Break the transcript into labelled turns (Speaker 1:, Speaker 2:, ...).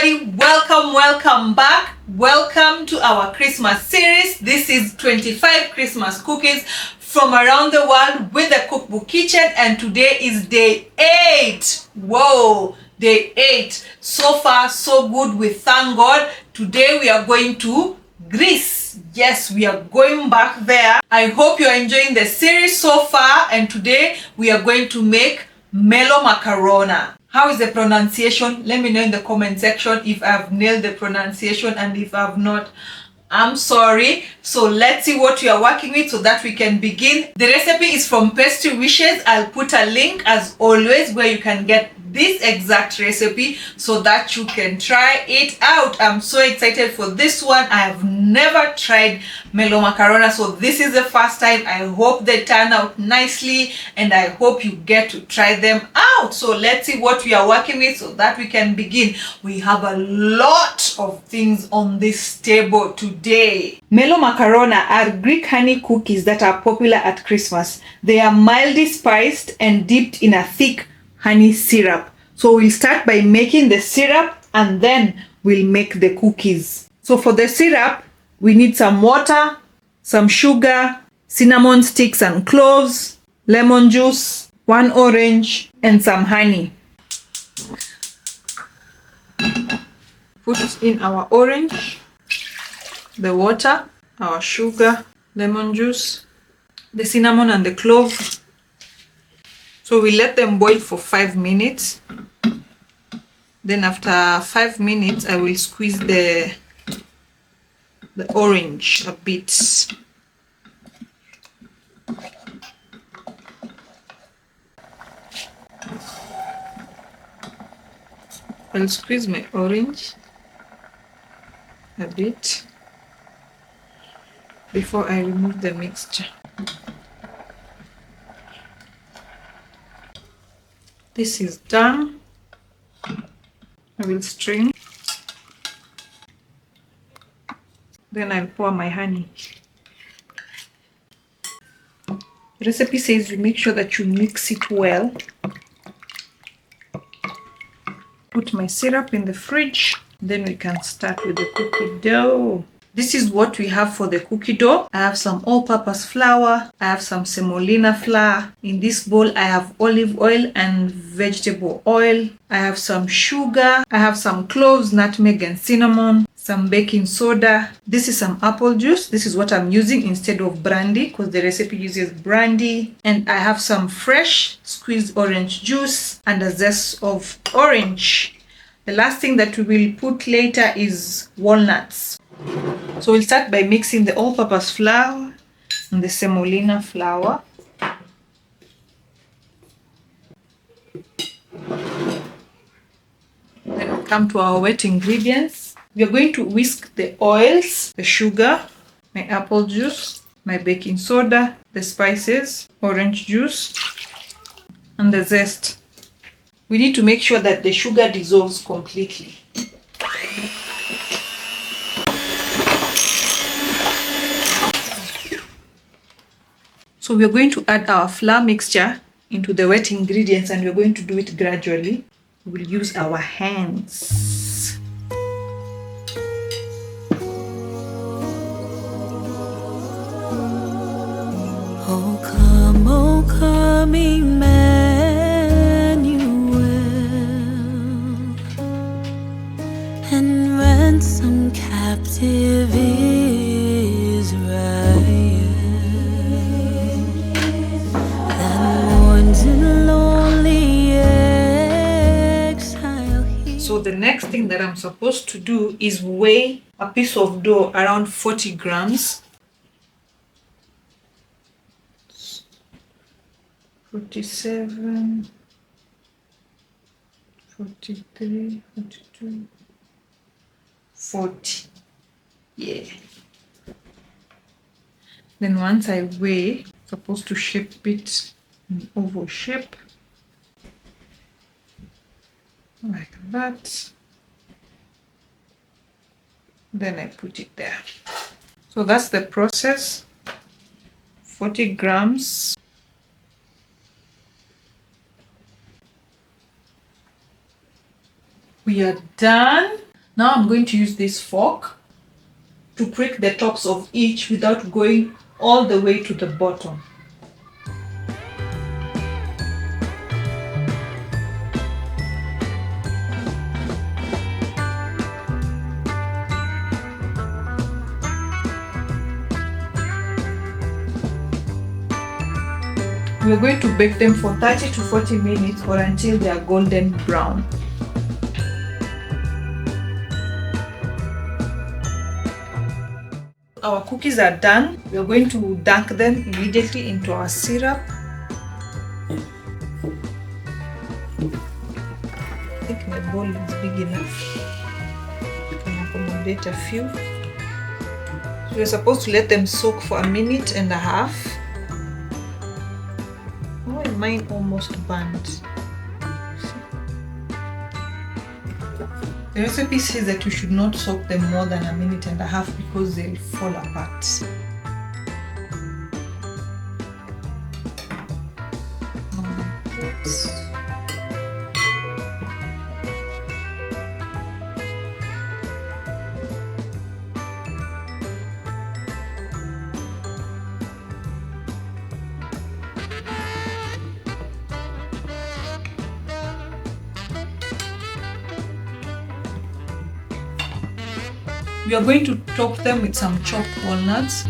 Speaker 1: everybody, welcome back. Welcome to our Christmas series. This is 25 Christmas cookies from around the world with the cookbook kitchen, and today is day 8. Whoa, day 8. So far so good, we thank God. Today we are going to Greece. Yes, we are going back there. I hope you are enjoying the series so far, and today we are going to make Melomakarona. How is the pronunciation? Let me know in the comment section if I've nailed the pronunciation, and if I've not, I'm sorry. So let's see what we are working with so that we can begin. The recipe is from Pastry Wishes. I'll put a link as always where you can get this exact recipe so that you can try it out. I'm so excited for this one. I have never tried Melomakarona, so this is the first time. I hope they turn out nicely, and I hope you get to try them out. So let's see what we are working with so that we can begin. We have a lot of things on this table today. Melomakarona are Greek honey cookies that are popular at Christmas. They are mildly spiced and dipped in a thick honey syrup. So we'll start by making the syrup, and then we'll make the cookies. So for the syrup, we need some water, some sugar, cinnamon sticks and cloves, lemon juice, 1 orange, and some honey. Put in our orange, the water, our sugar, lemon juice, the cinnamon and the clove. So we let them boil for 5 minutes. Then after 5 minutes, I will squeeze the orange a bit. I'll squeeze my orange a bit before I remove the mixture. This is done. I will strain. Then I'll pour my honey. The recipe says you make sure that you mix it well. Put my syrup in the fridge. Then we can start with the cookie dough. This is what we have for the cookie dough. I have some all-purpose flour. I have some semolina flour. In this bowl, I have olive oil and vegetable oil. I have some sugar. I have some cloves, nutmeg, and cinnamon. Some baking soda. This is some apple juice. This is what I'm using instead of brandy because the recipe uses brandy. And I have some fresh squeezed orange juice and a zest of orange. The last thing that we will put later is walnuts. So we'll start by mixing the all-purpose flour and the semolina flour. Then we'll come to our wet ingredients. We are going to whisk the oils, the sugar, my apple juice, my baking soda, the spices, orange juice, and the zest. We need to make sure that the sugar dissolves completely. So we are going to add our flour mixture into the wet ingredients, and we're going to do it gradually. We'll use our hands.
Speaker 2: Oh come, Emmanuel, and ransom captive Israel.
Speaker 1: So the next thing that I'm supposed to do is weigh a piece of dough around 40 grams. 47, 43, 42, 40. Yeah. Then once I weigh, I'm supposed to shape it in oval shape. Like that. Then I put it there. So that's the process. 40 grams. We are done. Now I'm going to use this fork to prick the tops of each without going all the way to the bottom. We're going to bake them for 30 to 40 minutes or until they are golden brown. Our cookies are done. We're going to dunk them immediately into our syrup. I think my bowl is big enough. I can accommodate a few. So we're supposed to let them soak for a minute and a half. Oh, and mine almost burnt. The recipe says that you should not soak them more than a minute and a half because they'll fall apart. We are going to top them with some chopped walnuts.